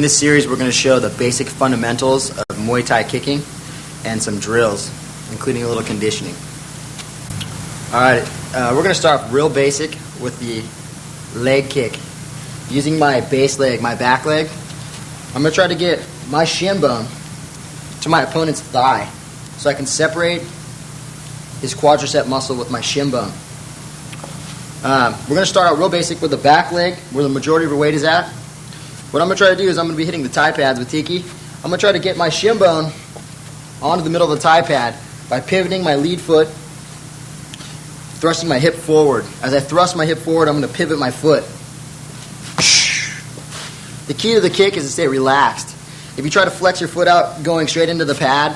In this series, we're going to show the basic fundamentals of Muay Thai kicking and some drills, including a little conditioning. Alright, we're going to start real basic with the leg kick. Using my base leg, my back leg, I'm going to try to get my shin bone to my opponent's thigh so I can separate his quadricep muscle with my shin bone. We're going to start out real basic with the back leg, where the majority of your weight is at. What I'm going to try to do is I'm going to be hitting the thigh pads with Tiki. I'm going to try to get my shin bone onto the middle of the thigh pad by pivoting my lead foot, thrusting my hip forward. As I thrust my hip forward, I'm going to pivot my foot. The key to the kick is to stay relaxed. If you try to flex your foot out going straight into the pad,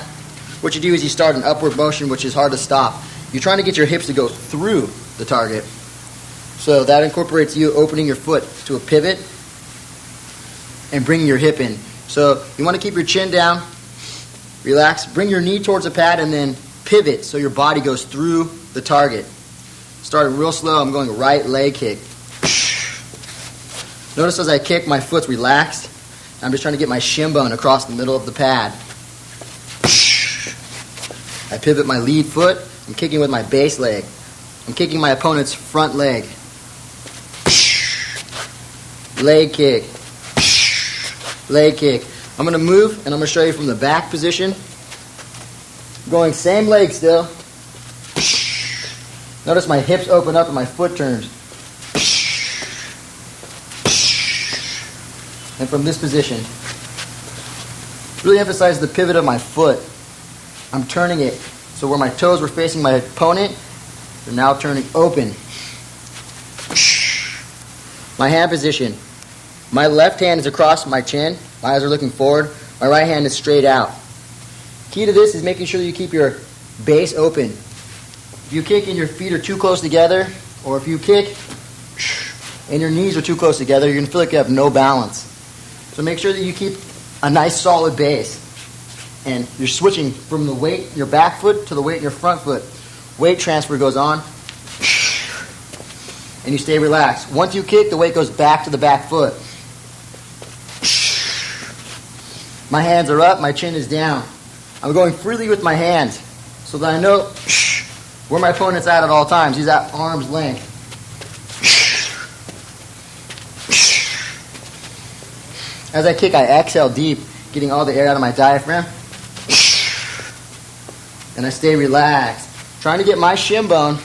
what you do is you start an upward motion, which is hard to stop. You're trying to get your hips to go through the target. So that incorporates you opening your foot to a pivot and bringing your hip in. So you want to keep your chin down, relax, bring your knee towards the pad, and then pivot so your body goes through the target. Starting real slow, I'm going right leg kick. Notice as I kick, my foot's relaxed. I'm just trying to get my shin bone across the middle of the pad. I pivot my lead foot. I'm kicking with my base leg. I'm kicking my opponent's front leg. Leg kick. Leg kick. I'm going to move and I'm going to show you from the back position. Going same leg still. Notice my hips open up and my foot turns. And from this position, really emphasize the pivot of my foot. I'm turning it so where my toes were facing my opponent, they're now turning open. My hand position. My left hand is across my chin. My eyes are looking forward. My right hand is straight out. Key to this is making sure that you keep your base open. If you kick and your feet are too close together, or if you kick and your knees are too close together, you're going to feel like you have no balance. So make sure that you keep a nice solid base. And you're switching from the weight in your back foot to the weight in your front foot. Weight transfer goes on. And you stay relaxed. Once you kick, the weight goes back to the back foot. My hands are up, my chin is down. I'm going freely with my hands so that I know where my opponent's at all times. He's at arm's length. As I kick, I exhale deep, getting all the air out of my diaphragm. And I stay relaxed, trying to get my shin bone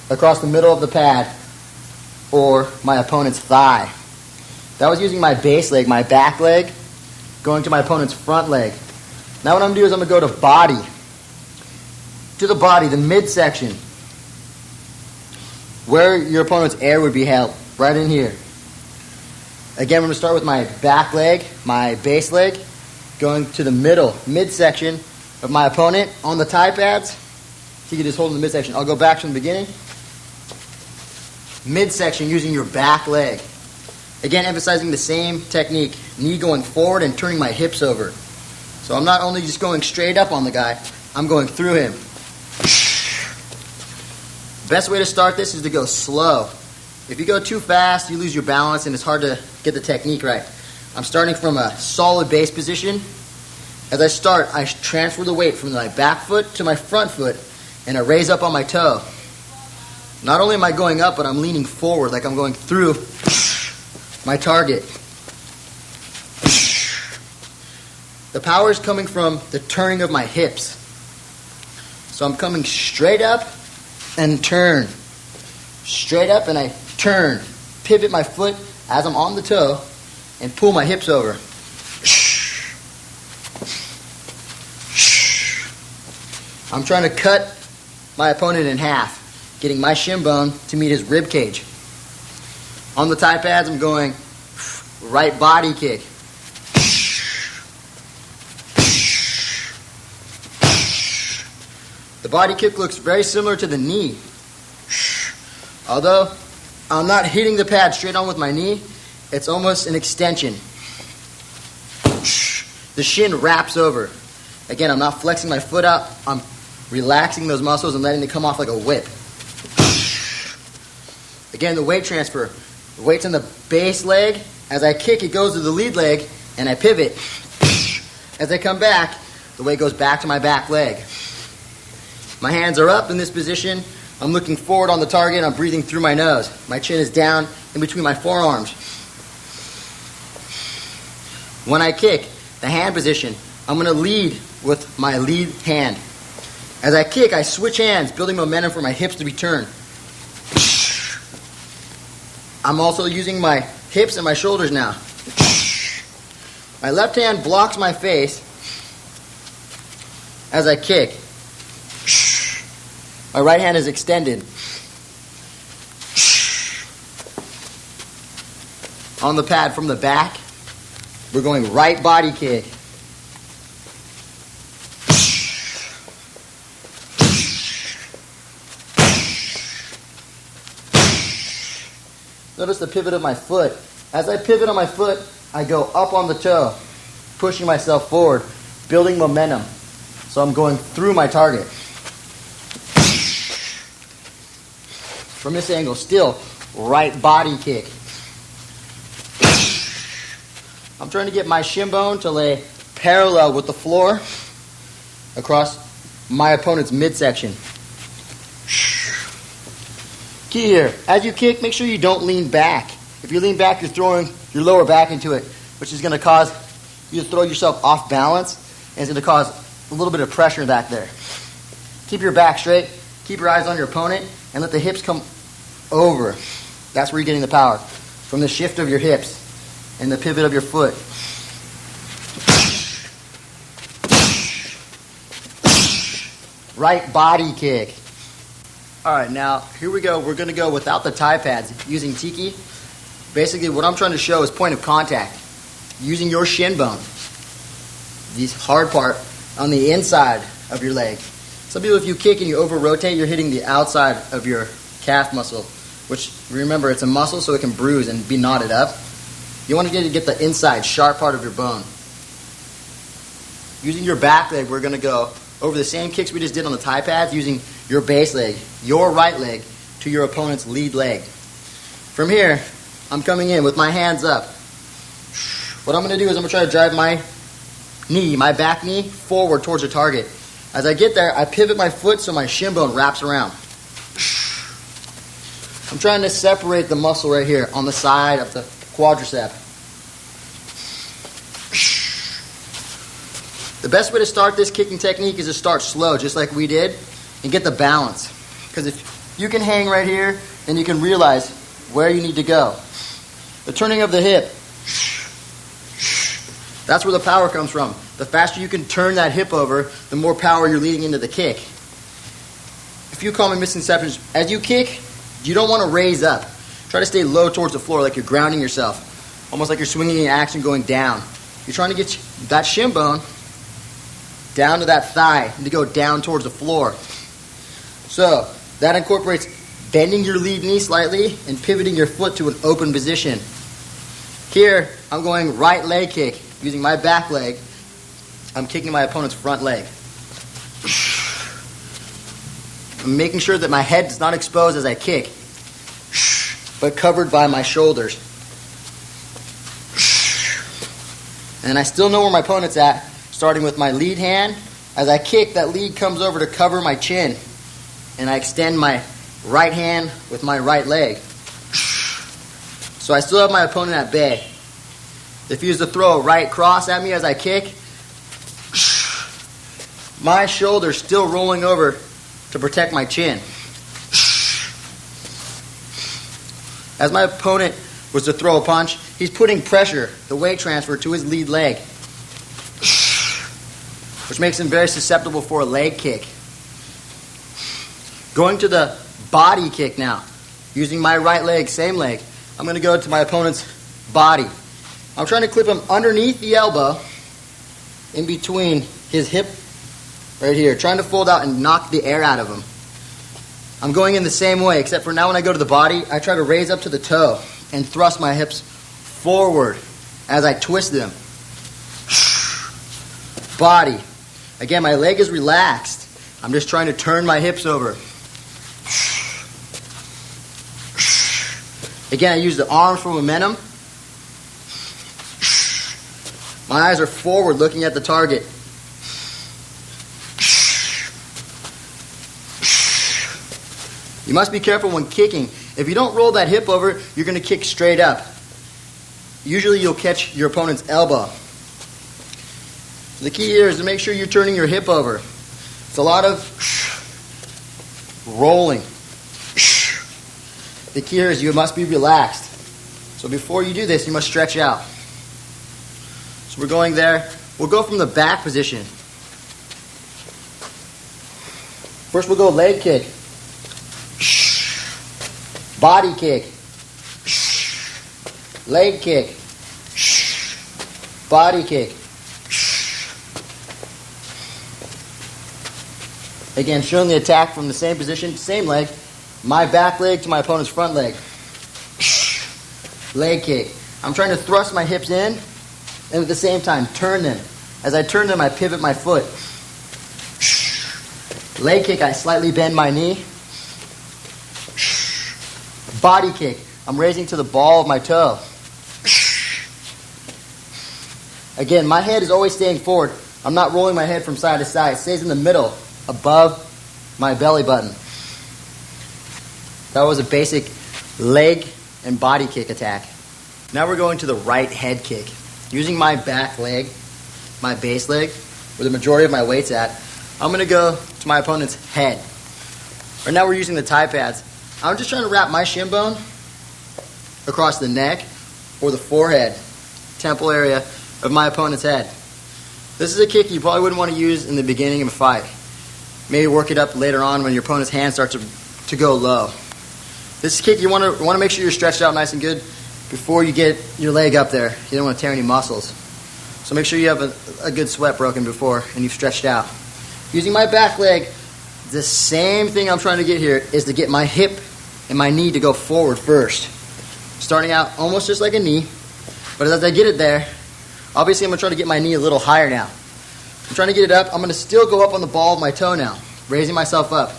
across the middle of the pad or my opponent's thigh. That was using my base leg, my back leg, going to my opponent's front leg. Now what I'm going to do is I'm going to go to body. To the body, the midsection, where your opponent's air would be held, right in here. Again, I'm going to start with my back leg, my base leg, going to the middle, midsection of my opponent on the thigh pads. So you can just hold in the midsection. I'll go back from the beginning. Midsection using your back leg. Again, emphasizing the same technique. Knee going forward and turning my hips over. So I'm not only just going straight up on the guy, I'm going through him. Best way to start this is to go slow. If you go too fast, you lose your balance and it's hard to get the technique right. I'm starting from a solid base position. As I start, I transfer the weight from my back foot to my front foot and I raise up on my toe. Not only am I going up, but I'm leaning forward like I'm going through my target. The power is coming from the turning of my hips. So I'm coming straight up and turn. Straight up and I turn. Pivot my foot as I'm on the toe and pull my hips over. I'm trying to cut my opponent in half, getting my shin bone to meet his rib cage. On the thigh pads, I'm going right body kick. The body kick looks very similar to the knee. Although I'm not hitting the pad straight on with my knee, it's almost an extension. The shin wraps over. Again, I'm not flexing my foot out. I'm relaxing those muscles and letting it come off like a whip. Again, the weight transfer. The weight's in the base leg As I kick, it goes to the lead leg, and I pivot. As I come back, the weight goes back to my back leg. My hands are up in this position. I'm looking forward on the target. I'm breathing through my nose. My chin is down in between my forearms. When I kick, the hand position, I'm going to lead with my lead hand. As I kick, I switch hands, building momentum for my hips to be turned. I'm also using my hips and my shoulders now. My left hand blocks my face as I kick. My right hand is extended. On the pad from the back, we're going right body kick. Notice the pivot of my foot. As I pivot on my foot, I go up on the toe, pushing myself forward, building momentum. So I'm going through my target. From this angle, still right body kick. I'm trying to get my shin bone to lay parallel with the floor across my opponent's midsection. Key here, as you kick, make sure you don't lean back. If you lean back, you're throwing your lower back into it, which is going to cause you to throw yourself off balance, and it's going to cause a little bit of pressure back there. Keep your back straight, keep your eyes on your opponent, and let the hips come over. That's where you're getting the power, from the shift of your hips and the pivot of your foot. Right body kick. All right, now here we go. We're going to go without the tie pads, using tiki. Basically, what I'm trying to show is point of contact, using your shin bone, the hard part on the inside of your leg. Some people, if you kick and you over-rotate, you're hitting the outside of your calf muscle, which, remember, it's a muscle, so it can bruise and be knotted up. You want to get the inside, sharp part of your bone. Using your back leg, we're going to go over the same kicks we just did on the tie pads, using your base leg, your right leg, to your opponent's lead leg. From here, I'm coming in with my hands up. What I'm going to do is I'm going to try to drive my knee, my back knee, forward towards the target. As I get there, I pivot my foot so my shin bone wraps around. I'm trying to separate the muscle right here on the side of the quadricep. The best way to start this kicking technique is to start slow, just like we did, and get the balance. Because if you can hang right here, then you can realize where you need to go. The turning of the hip, that's where the power comes from. The faster you can turn that hip over, the more power you're leading into the kick. A few common misconceptions. As you kick, you don't want to raise up. Try to stay low towards the floor, like you're grounding yourself. Almost like you're swinging in action going down. You're trying to get that shin bone down to that thigh and to go down towards the floor. So that incorporates bending your lead knee slightly and pivoting your foot to an open position. Here, I'm going right leg kick. Using my back leg, I'm kicking my opponent's front leg. I'm making sure that my head is not exposed as I kick, but covered by my shoulders. And I still know where my opponent's at, starting with my lead hand. As I kick, that lead comes over to cover my chin, and I extend my right hand with my right leg. So I still have my opponent at bay. If he was to throw a right cross at me as I kick, my shoulder's still rolling over to protect my chin. As my opponent was to throw a punch, he's putting pressure, the weight transfer, to his lead leg, which makes him very susceptible for a leg kick. Going to the body kick now. Using my right leg, same leg, I'm going to go to my opponent's body. I'm trying to clip him underneath the elbow, in between his hip, right here, trying to fold out and knock the air out of him. I'm going in the same way, except for now when I go to the body, I try to raise up to the toe and thrust my hips forward as I twist them. Body. Again, my leg is relaxed. I'm just trying to turn my hips over. Again, I use the arms for momentum. My eyes are forward, looking at the target. You must be careful when kicking. If you don't roll that hip over, you're going to kick straight up. Usually you'll catch your opponent's elbow. The key here is to make sure you're turning your hip over. It's a lot of rolling. The key here is you must be relaxed. So before you do this, you must stretch out. So we're going there. We'll go from the back position. First we'll go leg kick. Body kick. Leg kick. Body kick. Again, showing the attack from the same position, same leg. My back leg to my opponent's front leg. Leg kick. I'm trying to thrust my hips in and at the same time turn them. As I turn them, I pivot my foot. Leg kick, I slightly bend my knee. Body kick, I'm raising to the ball of my toe. Again, my head is always staying forward. I'm not rolling my head from side to side. It stays in the middle, above my belly button. That was a basic leg and body kick attack. Now we're going to the right head kick. Using my back leg, my base leg, where the majority of my weight's at, I'm going to go to my opponent's head. Right now we're using the thigh pads. I'm just trying to wrap my shin bone across the neck or the forehead, temple area of my opponent's head. This is a kick you probably wouldn't want to use in the beginning of a fight. Maybe work it up later on when your opponent's hands start to go low. This kick, you want to make sure you're stretched out nice and good before you get your leg up there. You don't want to tear any muscles. So make sure you have a good sweat broken before and you've stretched out. Using my back leg, the same thing I'm trying to get here is to get my hip and my knee to go forward first. Starting out almost just like a knee, but as I get it there, obviously I'm going to try to get my knee a little higher now. I'm trying to get it up. I'm going to still go up on the ball of my toe now, raising myself up,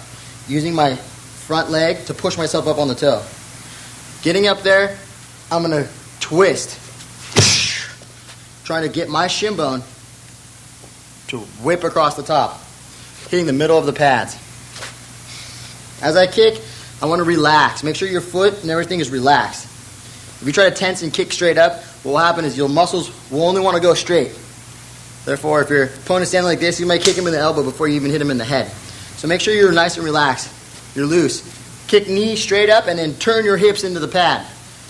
using my front leg to push myself up on the toe. Getting up there, I'm going to twist, trying to get my shin bone to whip across the top, hitting the middle of the pads. As I kick, I want to relax. Make sure your foot and everything is relaxed. If you try to tense and kick straight up, what will happen is your muscles will only want to go straight. Therefore, if your opponent's standing like this, you might kick him in the elbow before you even hit him in the head. So make sure you're nice and relaxed. You're loose. Kick knee straight up and then turn your hips into the pad.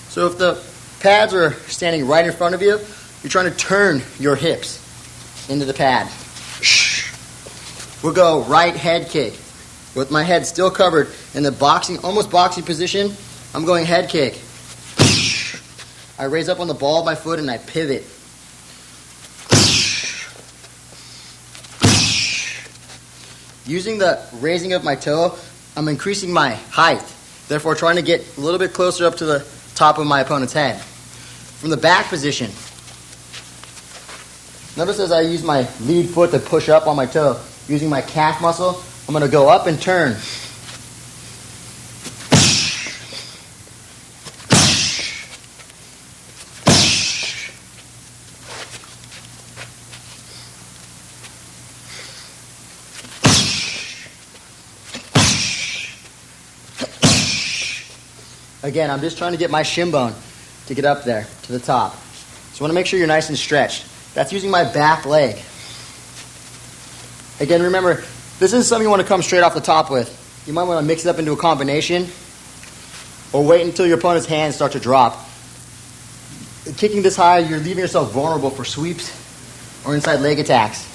So if the pads are standing right in front of you, you're trying to turn your hips into the pad. We'll go right head kick. With my head still covered in the boxing, almost boxing position, I'm going head kick. I raise up on the ball of my foot and I pivot. Using the raising of my toe, I'm increasing my height, therefore trying to get a little bit closer up to the top of my opponent's head. From the back position, notice as I use my lead foot to push up on my toe, using my calf muscle, I'm going to go up and turn. Again, I'm just trying to get my shin bone to get up there to the top. So I want to make sure you're nice and stretched. That's using my back leg. Again, remember, this isn't something you want to come straight off the top with. You might want to mix it up into a combination or wait until your opponent's hands start to drop. Kicking this high, you're leaving yourself vulnerable for sweeps or inside leg attacks.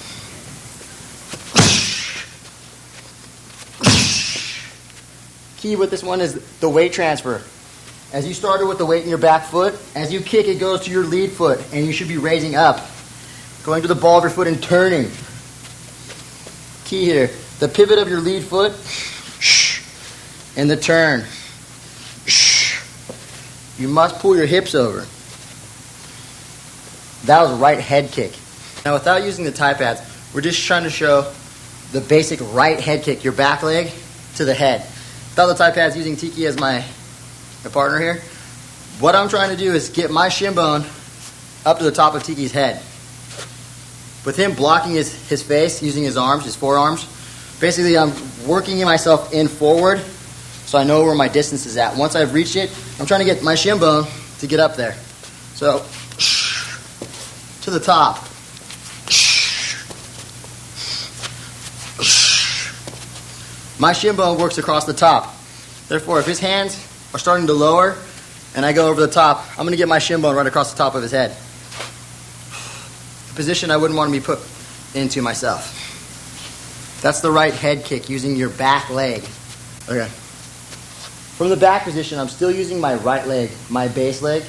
Key with this one is the weight transfer. As you started with the weight in your back foot, as you kick, it goes to your lead foot, and you should be raising up, going to the ball of your foot and turning. Key here, the pivot of your lead foot and the turn. You must pull your hips over. That was a right head kick. Now, without using the thigh pads, we're just trying to show the basic right head kick, your back leg to the head. Without the thigh pads, using Tiki as my partner here, what I'm trying to do is get my shin bone up to the top of Tiki's head. with him blocking his face, using his arms, his forearms, basically I'm working myself in forward so I know where my distance is at. Once I've reached it, I'm trying to get my shin bone to get up there. So, to the top. My shin bone works across the top. Therefore, if his hands are starting to lower and I go over the top, I'm going to get my shin bone right across the top of his head. A position I wouldn't want to be put into myself. That's the right head kick, using your back leg. Okay. From the back position, I'm still using my right leg, my base leg.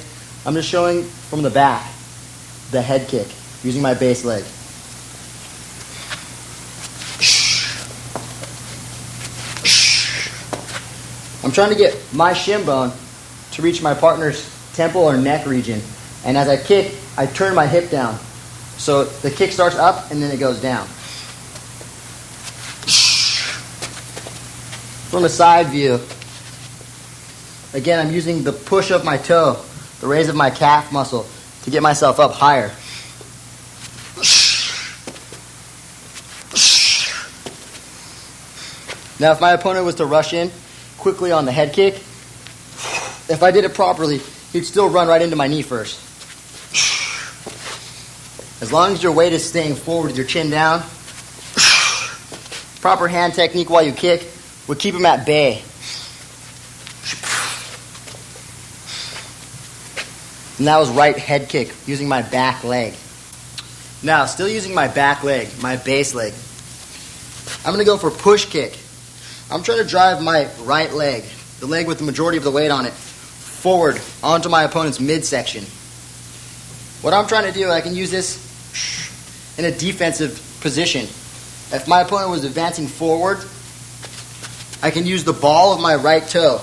I'm just showing from the back the head kick, using my base leg. I'm trying to get my shin bone to reach my partner's temple or neck region. And as I kick, I turn my hip down. So the kick starts up and then it goes down. From a side view, again, I'm using the push of my toe, the raise of my calf muscle to get myself up higher. Now, if my opponent was to rush in quickly on the head kick, if I did it properly, he'd still run right into my knee first. As long as your weight is staying forward with your chin down, proper hand technique while you kick would keep him at bay. And that was right head kick, using my back leg. Now, still using my back leg, my base leg, I'm going to go for push kick. I'm trying to drive my right leg, the leg with the majority of the weight on it, forward onto my opponent's midsection. What I'm trying to do, I can use this in a defensive position. If my opponent was advancing forward, I can use the ball of my right toe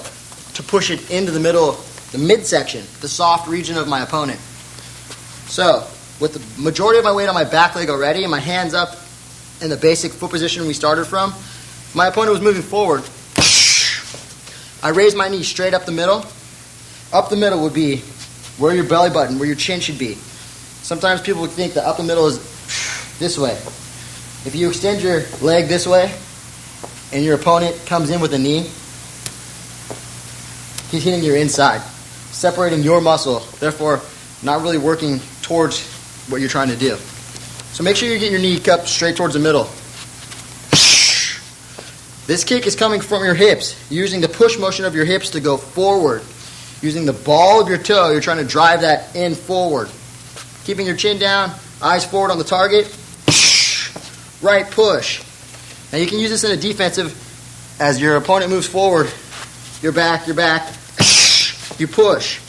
to push it into the middle, the midsection, the soft region of my opponent. So, with the majority of my weight on my back leg already and my hands up in the basic foot position we started from, my opponent was moving forward. I raise my knee straight up the middle. Up the middle would be where your belly button, where your chin should be. Sometimes people would think that up the middle is this way. If you extend your leg this way and your opponent comes in with a knee, he's hitting your inside, separating your muscle, therefore not really working towards what you're trying to do. So make sure you get your knee cupped straight towards the middle. This kick is coming from your hips, using the push motion of your hips to go forward. Using the ball of your toe, you're trying to drive that in forward. Keeping your chin down, eyes forward on the target. Right push. Now you can use this in a defensive, as your opponent moves forward, your back, you push.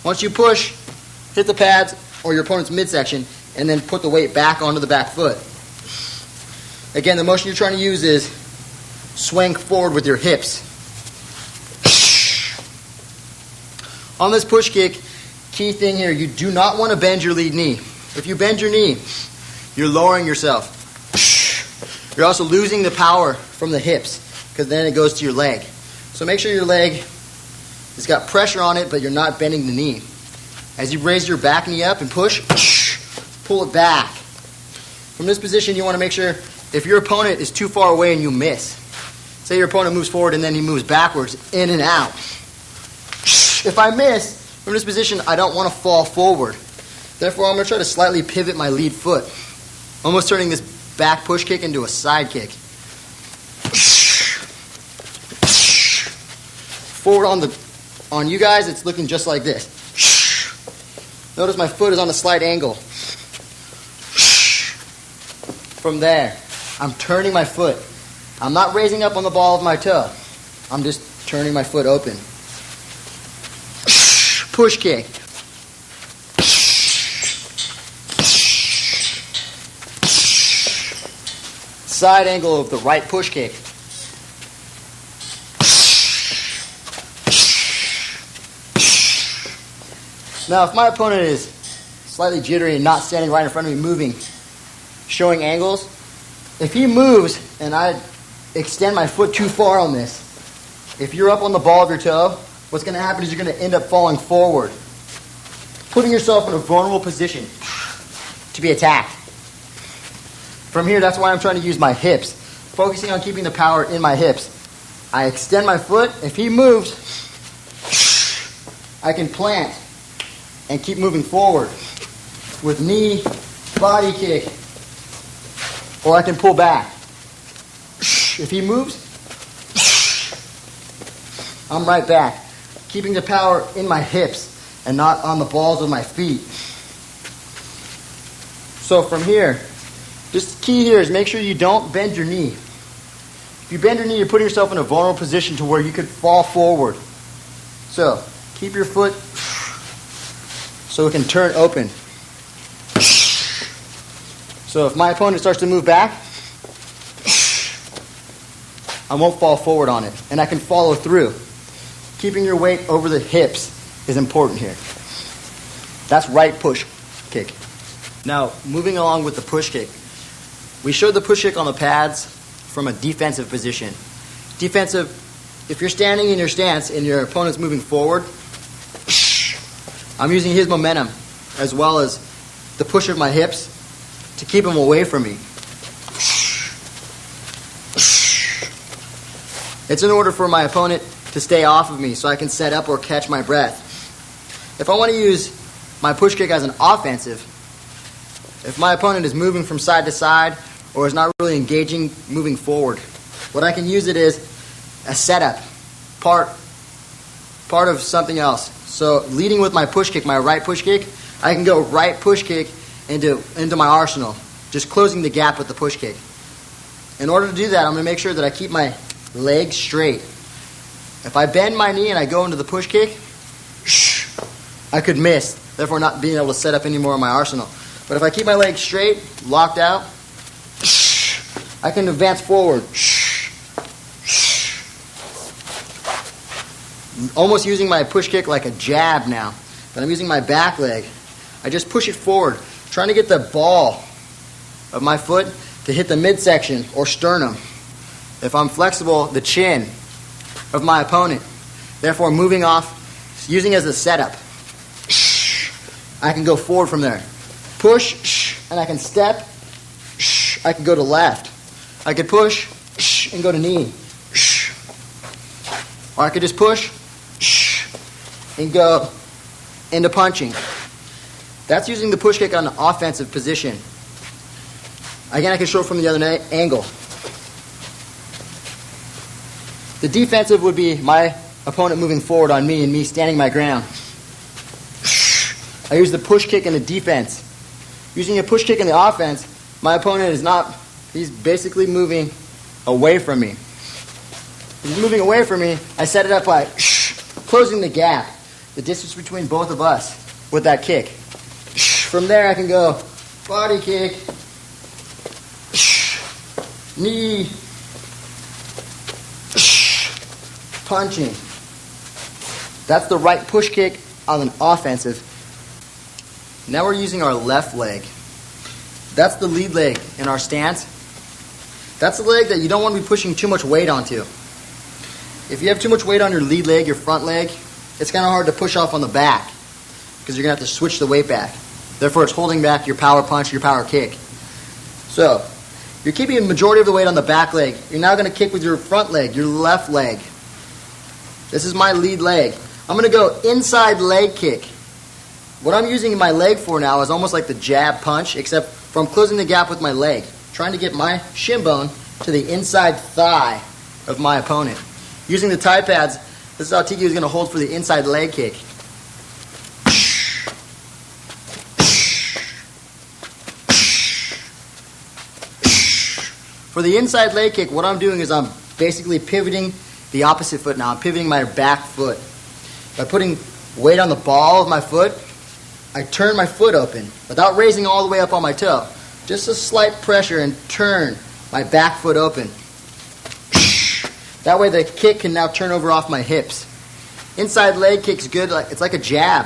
Once you push, hit the pads or your opponent's midsection, and then put the weight back onto the back foot. Again, the motion you're trying to use is swing forward with your hips. On this push kick, key thing here, you do not want to bend your lead knee. If you bend your knee, you're lowering yourself. You're also losing the power from the hips, because then it goes to your leg. So make sure your leg has got pressure on it, but you're not bending the knee. As you raise your back knee up and push, pull it back. From this position, you want to make sure if your opponent is too far away and you miss, say your opponent moves forward and then he moves backwards, in and out. If I miss, from this position, I don't want to fall forward. Therefore, I'm going to try to slightly pivot my lead foot, almost turning this back push kick into a side kick. Forward on you guys, it's looking just like this. Notice my foot is on a slight angle. From there, I'm turning my foot. I'm not raising up on the ball of my toe. I'm just turning my foot open. Push kick. Side angle of the right push kick. Now, if my opponent is slightly jittery and not standing right in front of me, moving, showing angles, if he moves and I extend my foot too far on this, if you're up on the ball of your toe, what's going to happen is you're going to end up falling forward, putting yourself in a vulnerable position to be attacked. From here, that's why I'm trying to use my hips, focusing on keeping the power in my hips. I extend my foot. If he moves, I can plant and keep moving forward with knee, body kick, or I can pull back. If he moves, I'm right back, keeping the power in my hips and not on the balls of my feet. So from here, just the key here is make sure you don't bend your knee. If you bend your knee, you're putting yourself in a vulnerable position to where you could fall forward. So keep your foot so it can turn open. So if my opponent starts to move back, I won't fall forward on it, and I can follow through. Keeping your weight over the hips is important here. That's right push kick. Now, moving along with the push kick. We showed the push kick on the pads from a defensive position. Defensive, if you're standing in your stance and your opponent's moving forward, I'm using his momentum as well as the push of my hips to keep him away from me. It's in order for my opponent to stay off of me so I can set up or catch my breath. If I want to use my push kick as an offensive, if my opponent is moving from side to side or is not really engaging moving forward, what I can use it is a setup, part of something else. So leading with my push kick, my right push kick, I can go right push kick into my arsenal, just closing the gap with the push kick. In order to do that, I'm going to make sure that I keep my legs straight. If I bend my knee and I go into the push kick, I could miss, therefore not being able to set up any more of my arsenal. But if I keep my legs straight, locked out, I can advance forward. Almost using my push kick like a jab now, but I'm using my back leg. I just push it forward, trying to get the ball of my foot to hit the midsection or sternum. If I'm flexible, the chin of my opponent. Therefore, moving off, using as a setup. I can go forward from there. Push, and I can step. I can go to left. I could push and go to knee. Or I could just push and go into punching. That's using the push kick on an offensive position. Again, I can show it from the other angle. The defensive would be my opponent moving forward on me and me standing my ground. I use the push kick in the defense. Using a push kick in the offense, my opponent is not, he's basically moving away from me. If he's moving away from me, I set it up by closing the gap, the distance between both of us with that kick. From there I can go body kick, knee, punching. That's the right push kick on an offensive. Now we're using our left leg. That's the lead leg in our stance. That's the leg that you don't want to be pushing too much weight onto. If you have too much weight on your lead leg, your front leg, it's kind of hard to push off on the back because you're going to have to switch the weight back. Therefore, it's holding back your power punch, your power kick. So, you're keeping the majority of the weight on the back leg. You're now going to kick with your front leg, your left leg. This is my lead leg. I'm going to go inside leg kick. What I'm using my leg for now is almost like the jab punch, except from closing the gap with my leg, trying to get my shin bone to the inside thigh of my opponent. Using the Thai pads, this is how Tiki is going to hold for the inside leg kick. For the inside leg kick, what I'm doing is I'm basically pivoting the opposite foot now. I'm pivoting my back foot. By putting weight on the ball of my foot, I turn my foot open without raising all the way up on my toe. Just a slight pressure and turn my back foot open. That way the kick can now turn over off my hips. Inside leg kick's good. It's like a jab.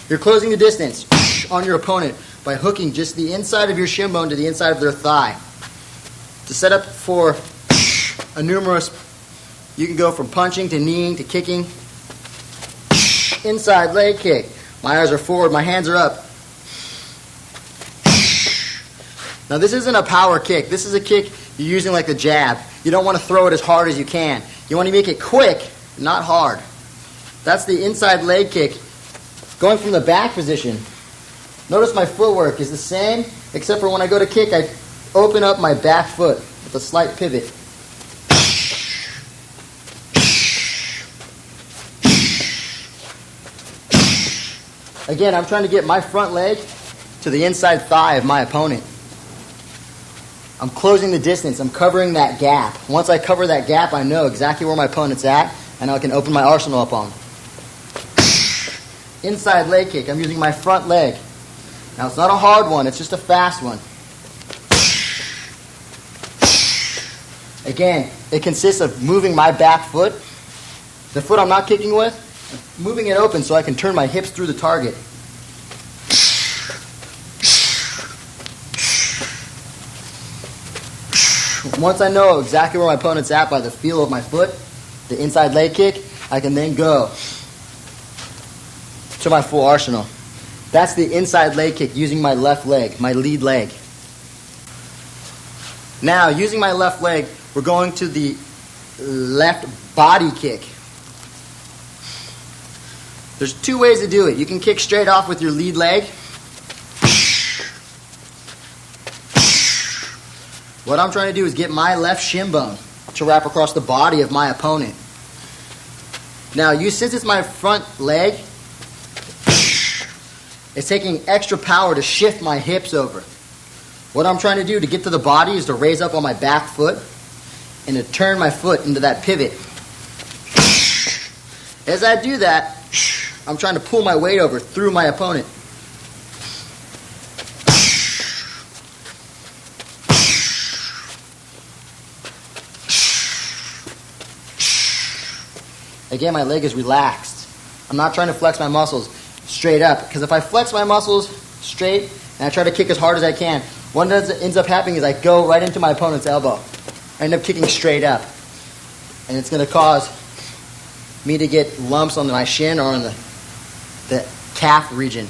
You're closing the distance on your opponent by hooking just the inside of your shin bone to the inside of their thigh. To set up for a numerous, you can go from punching to kneeing to kicking. Inside leg kick. My eyes are forward, my hands are up. Now this isn't a power kick. This is a kick you're using like the jab. You don't want to throw it as hard as you can. You want to make it quick, not hard. That's the inside leg kick. Going from the back position. Notice my footwork is the same, except for when I go to kick, I open up my back foot with a slight pivot. Again, I'm trying to get my front leg to the inside thigh of my opponent. I'm closing the distance. I'm covering that gap. Once I cover that gap, I know exactly where my opponent's at, and I can open my arsenal up on him. Inside leg kick. I'm using my front leg. Now, it's not a hard one. It's just a fast one. Again, it consists of moving my back foot, the foot I'm not kicking with, moving it open so I can turn my hips through the target. Once I know exactly where my opponent's at by the feel of my foot, the inside leg kick, I can then go to my full arsenal. That's the inside leg kick using my left leg, my lead leg. Now, using my left leg, we're going to the left body kick. There's two ways to do it. You can kick straight off with your lead leg. What I'm trying to do is get my left shin bone to wrap across the body of my opponent. Now, since it's my front leg, it's taking extra power to shift my hips over. What I'm trying to do to get to the body is to raise up on my back foot and to turn my foot into that pivot. As I do that, I'm trying to pull my weight over through my opponent. Again, my leg is relaxed. I'm not trying to flex my muscles straight up, because if I flex my muscles straight and I try to kick as hard as I can, what ends up happening is I go right into my opponent's elbow. I end up kicking straight up, and it's going to cause me to get lumps on my shin or on the calf region.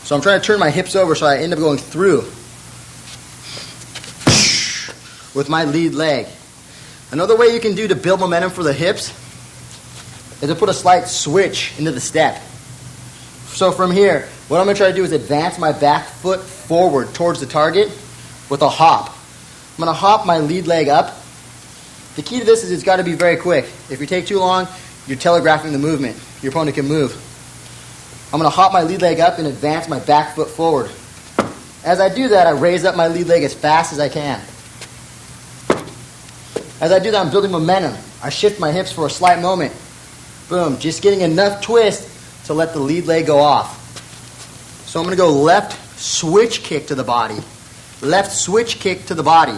So I'm trying to turn my hips over so I end up going through with my lead leg. Another way you can do to build momentum for the hips is to put a slight switch into the step. So from here, what I'm going to try to do is advance my back foot forward towards the target with a hop. I'm going to hop my lead leg up. The key to this is it's got to be very quick. If you take too long, you're telegraphing the movement. Your opponent can move. I'm going to hop my lead leg up and advance my back foot forward. As I do that, I raise up my lead leg as fast as I can. As I do that, I'm building momentum. I shift my hips for a slight moment. Boom, just getting enough twist to let the lead leg go off. So I'm going to go left switch kick to the body. Left switch kick to the body.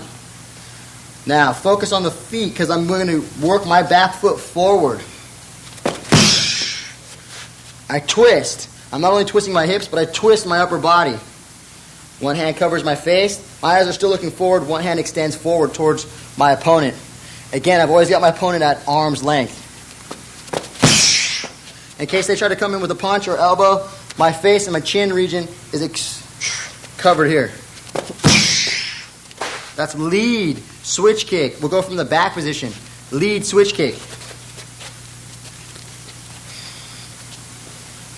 Now, focus on the feet because I'm going to work my back foot forward. I twist. I'm not only twisting my hips, but I twist my upper body. One hand covers my face. My eyes are still looking forward. One hand extends forward towards my opponent. Again, I've always got my opponent at arm's length. In case they try to come in with a punch or elbow, my face and my chin region is covered here. That's lead switch kick. We'll go from the back position. Lead switch kick.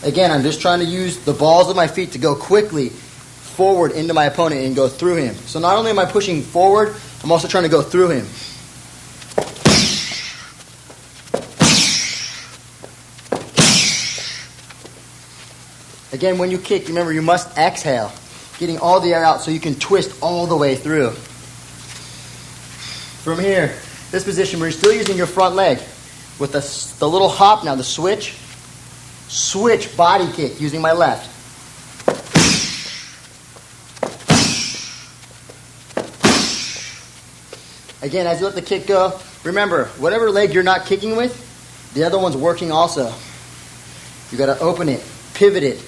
Again, I'm just trying to use the balls of my feet to go quickly forward into my opponent and go through him. So not only am I pushing forward, I'm also trying to go through him. Again, when you kick, remember you must exhale, getting all the air out so you can twist all the way through. From here, this position where you're still using your front leg, with the little hop now, the switch body kick using my left. Again, as you let the kick go, remember, whatever leg you're not kicking with, the other one's working also. You've got to open it, pivot it.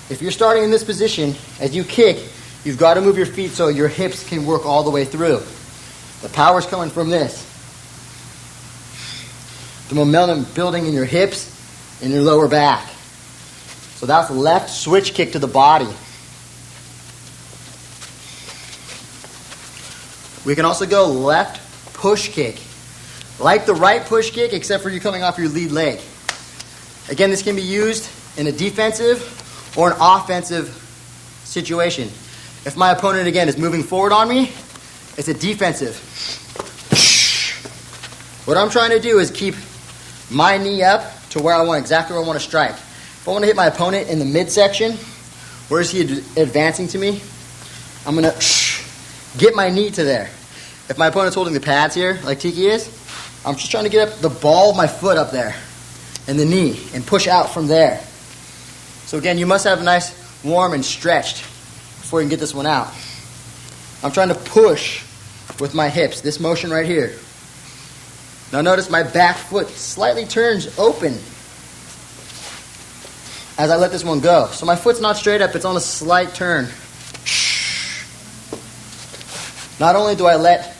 If you're starting in this position, as you kick, you've got to move your feet so your hips can work all the way through. The power's coming from this. The momentum building in your hips and your lower back. So that's left switch kick to the body. We can also go left push kick. Like the right push kick, except for you coming off your lead leg. Again, this can be used in a defensive or an offensive situation. If my opponent, again, is moving forward on me, it's a defensive. What I'm trying to do is keep my knee up to where I want, exactly where I want to strike. If I want to hit my opponent in the midsection, where is he advancing to me? I'm going to get my knee to there. If my opponent's holding the pads here, like Tiki is, I'm just trying to get up the ball of my foot up there and the knee and push out from there. So again, you must have nice, warm, and stretched before you can get this one out. I'm trying to push with my hips, this motion right here. Now notice my back foot slightly turns open as I let this one go. So my foot's not straight up, it's on a slight turn. Not only do I let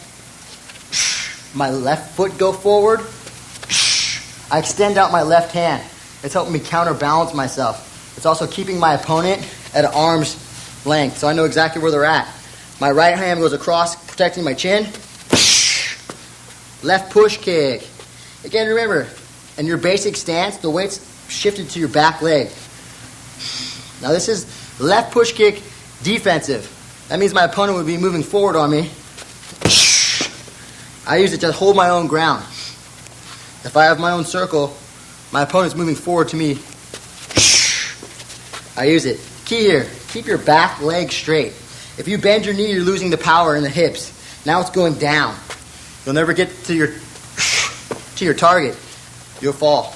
my left foot go forward, I extend out my left hand. It's helping me counterbalance myself. It's also keeping my opponent at arm's length, so I know exactly where they're at. My right hand goes across, protecting my chin. Left push kick. Again, remember, in your basic stance, the weight's shifted to your back leg. Now this is left push kick defensive. That means my opponent would be moving forward on me. I use it to hold my own ground. If I have my own circle, my opponent's moving forward to me. I use it. Key here, keep your back leg straight. If you bend your knee, you're losing the power in the hips. Now it's going down. You'll never get to your target. You'll fall.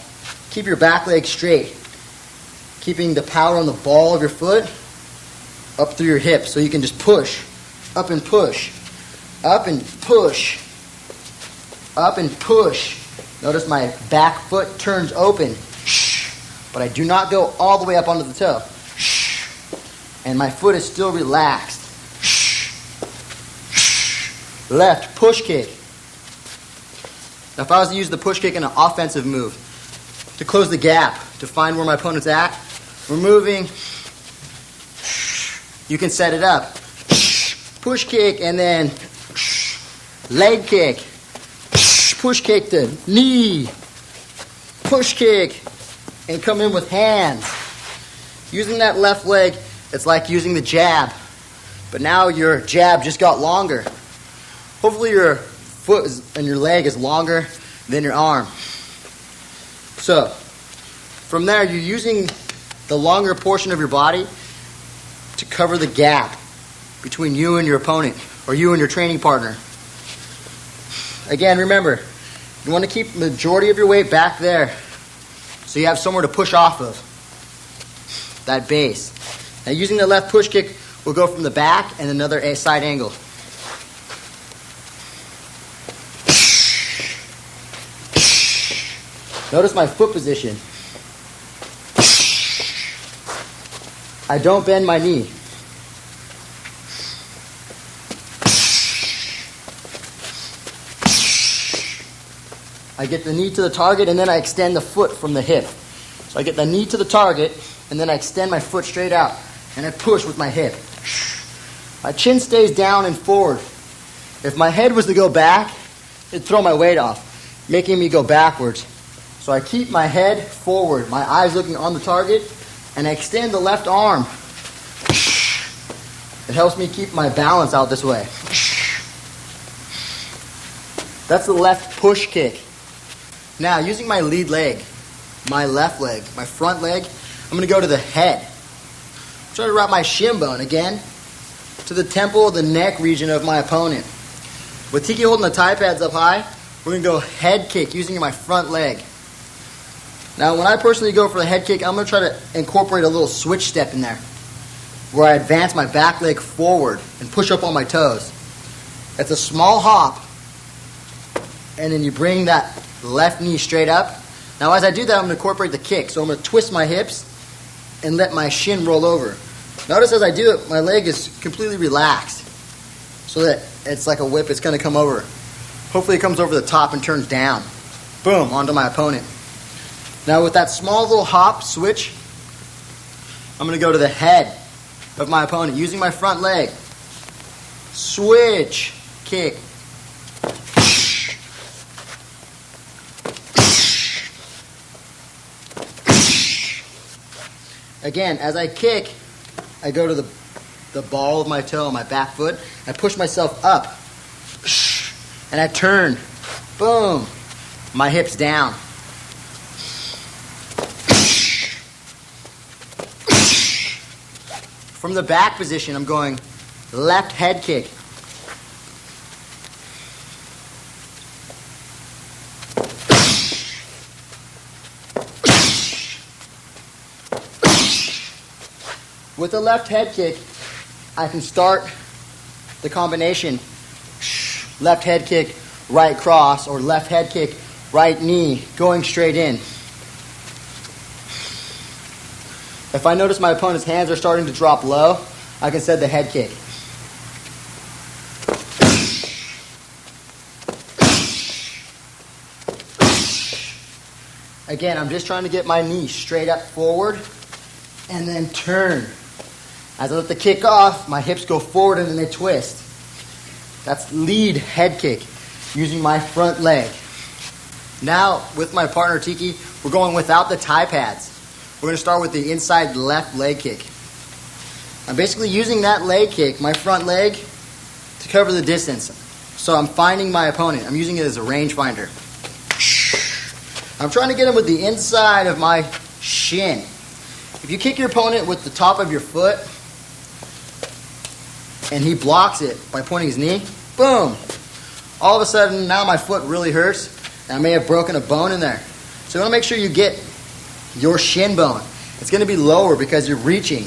Keep your back leg straight. Keeping the power on the ball of your foot up through your hips so you can just push. Up and push. Up and push. Up and push. Notice my back foot turns open. But I do not go all the way up onto the toe. And my foot is still relaxed. Left push kick. Now if I was to use the push kick in an offensive move, to close the gap, to find where my opponent's at, we're moving. You can set it up. Push kick and then leg kick. Push kick to knee. Push kick and come in with hands. Using that left leg, it's like using the jab. But now your jab just got longer. Hopefully your foot and your leg is longer than your arm. So, from there, you're using the longer portion of your body to cover the gap between you and your opponent, or you and your training partner. Again, remember, you want to keep the majority of your weight back there so you have somewhere to push off of that base. Now, using the left push kick, we'll go from the back and another side angle. Notice my foot position. I don't bend my knee. I get the knee to the target and then I extend the foot from the hip. So I get the knee to the target and then I extend my foot straight out and I push with my hip. My chin stays down and forward. If my head was to go back, it'd throw my weight off, making me go backwards. So I keep my head forward, my eyes looking on the target, and I extend the left arm. It helps me keep my balance out this way. That's the left push kick. Now, using my lead leg, my left leg, my front leg, I'm going to go to the head. Try to wrap my shin bone again to the temple, the neck region of my opponent. With Tiki holding the thigh pads up high, we're going to go head kick using my front leg. Now, when I personally go for the head kick, I'm going to try to incorporate a little switch step in there where I advance my back leg forward and push up on my toes. It's a small hop, and then you bring that left knee straight up. Now, as I do that, I'm going to incorporate the kick. So I'm going to twist my hips and let my shin roll over. Notice as I do it, my leg is completely relaxed so that it's like a whip. It's going to come over. Hopefully it comes over the top and turns down. Boom, onto my opponent. Now with that small little hop switch, I'm going to go to the head of my opponent using my front leg. Switch, kick. Again, as I kick, I go to the ball of my toe, my back foot. I push myself up. And I turn. Boom. My hips down. From the back position, I'm going left head kick. With the left head kick, I can start the combination left head kick, right cross, or left head kick, right knee, going straight in. If I notice my opponent's hands are starting to drop low, I can set the head kick. Again, I'm just trying to get my knee straight up forward and then turn. As I let the kick off, my hips go forward and then they twist. That's lead head kick, using my front leg. Now, with my partner Tiki, we're going without the thigh pads. We're going to start with the inside left leg kick. I'm basically using that leg kick, my front leg, to cover the distance. So I'm finding my opponent. I'm using it as a range finder. I'm trying to get him with the inside of my shin. If you kick your opponent with the top of your foot, and he blocks it by pointing his knee, boom! All of a sudden, now my foot really hurts, and I may have broken a bone in there. So you want to make sure you get your shin bone. It's going to be lower because you're reaching.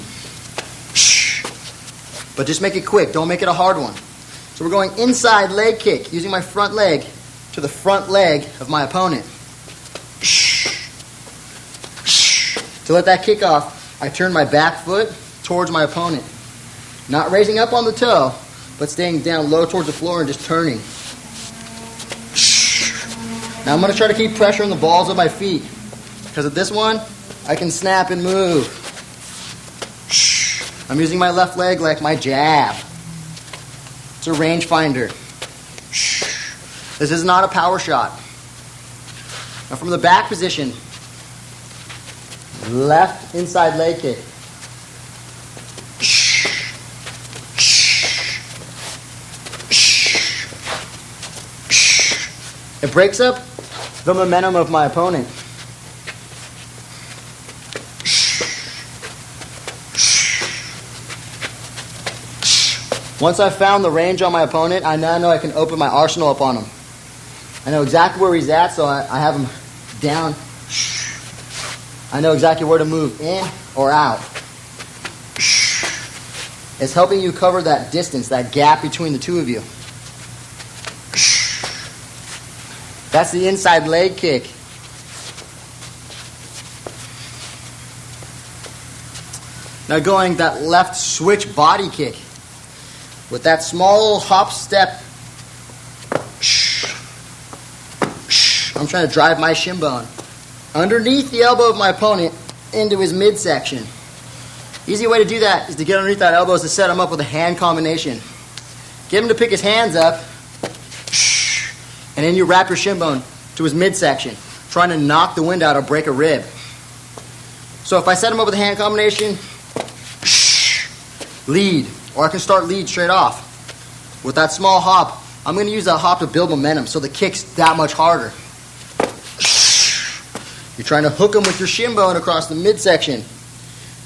But just make it quick. Don't make it a hard one. So we're going inside leg kick, using my front leg to the front leg of my opponent. To let that kick off, I turn my back foot towards my opponent. Not raising up on the toe, but staying down low towards the floor and just turning. Now I'm going to try to keep pressure on the balls of my feet. Because of this one, I can snap and move. I'm using my left leg like my jab. It's a range finder. This is not a power shot. Now from the back position, left inside leg kick. It breaks up the momentum of my opponent. Once I've found the range on my opponent, I now know I can open my arsenal up on him. I know exactly where he's at, so I have him down. I know exactly where to move in or out. It's helping you cover that distance, that gap between the two of you. That's the inside leg kick. Now going that left switch body kick. With that small hop step, I'm trying to drive my shin bone underneath the elbow of my opponent into his midsection. Easy way to do that is to get underneath that elbow is to set him up with a hand combination. Get him to pick his hands up, and then you wrap your shin bone to his midsection, trying to knock the wind out or break a rib. So if I set him up with a hand combination, lead, or I can start lead straight off. With that small hop, I'm going to use that hop to build momentum so the kick's that much harder. You're trying to hook him with your shin bone across the midsection.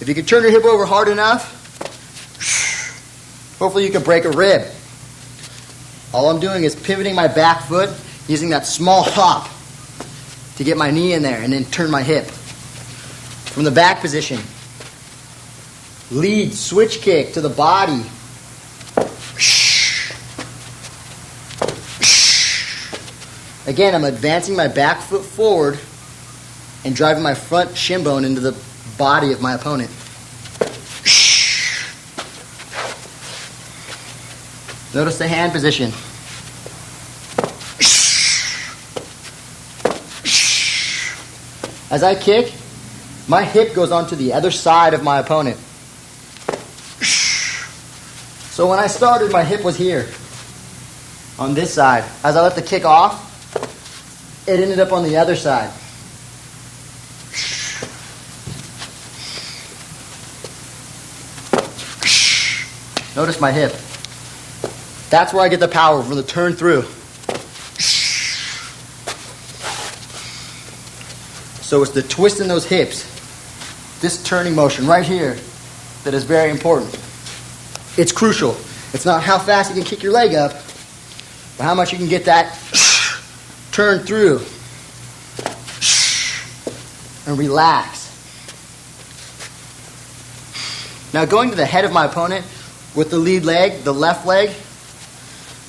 If you can turn your hip over hard enough, hopefully you can break a rib. All I'm doing is pivoting my back foot, using that small hop to get my knee in there and then turn my hip. From the back position, lead switch kick to the body. Again, I'm advancing my back foot forward and driving my front shin bone into the body of my opponent. Notice the hand position. As I kick, my hip goes onto the other side of my opponent. So when I started, my hip was here. on this side. As I let the kick off, it ended up on the other side. Notice my hip. That's where I get the power from the turn through. So it's the twist in those hips, this turning motion right here, that is very important. It's crucial. It's not how fast you can kick your leg up, but how much you can get that turn through and relax. Now going to the head of my opponent with the lead leg, the left leg,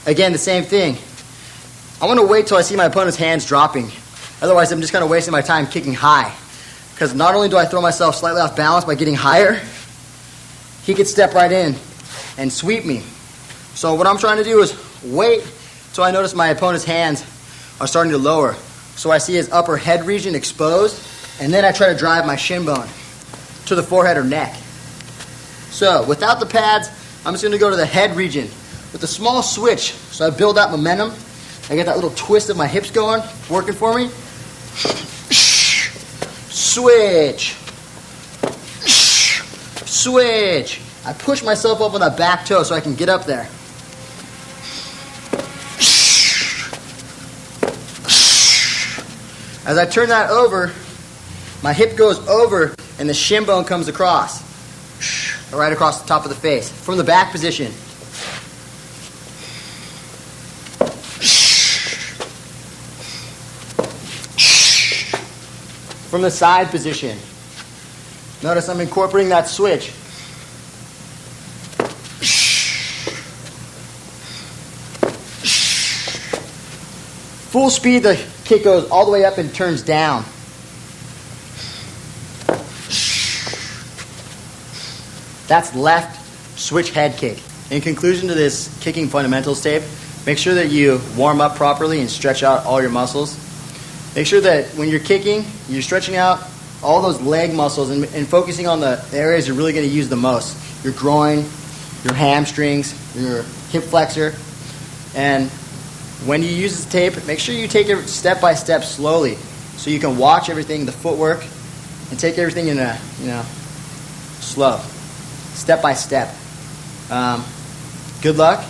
again the same thing. I want to wait till I see my opponent's hands dropping. Otherwise I'm just kind of wasting my time kicking high. Because not only do I throw myself slightly off balance by getting higher, he could step right in and sweep me. So what I'm trying to do is wait till I notice my opponent's hands are starting to lower. So I see his upper head region exposed, and then I try to drive my shin bone to the forehead or neck. So without the pads, I'm just going to go to the head region with a small switch. So I build that momentum. I get that little twist of my hips going, working for me. Switch. Switch. I push myself up on that back toe so I can get up there. As I turn that over, my hip goes over and the shin bone comes across. Right across the top of the face. From the back position. From the side position. Notice I'm incorporating that switch. Full speed, the kick goes all the way up and turns down. That's left switch head kick. In conclusion to this kicking fundamentals tape, make sure that you warm up properly and stretch out all your muscles. Make sure that when you're kicking, you're stretching out all those leg muscles and focusing on the areas you're really going to use the most. Your groin, your hamstrings, your hip flexor. And when you use the tape, make sure you take it step by step slowly so you can watch everything, the footwork, and take everything in a, slow, step by step. Good luck.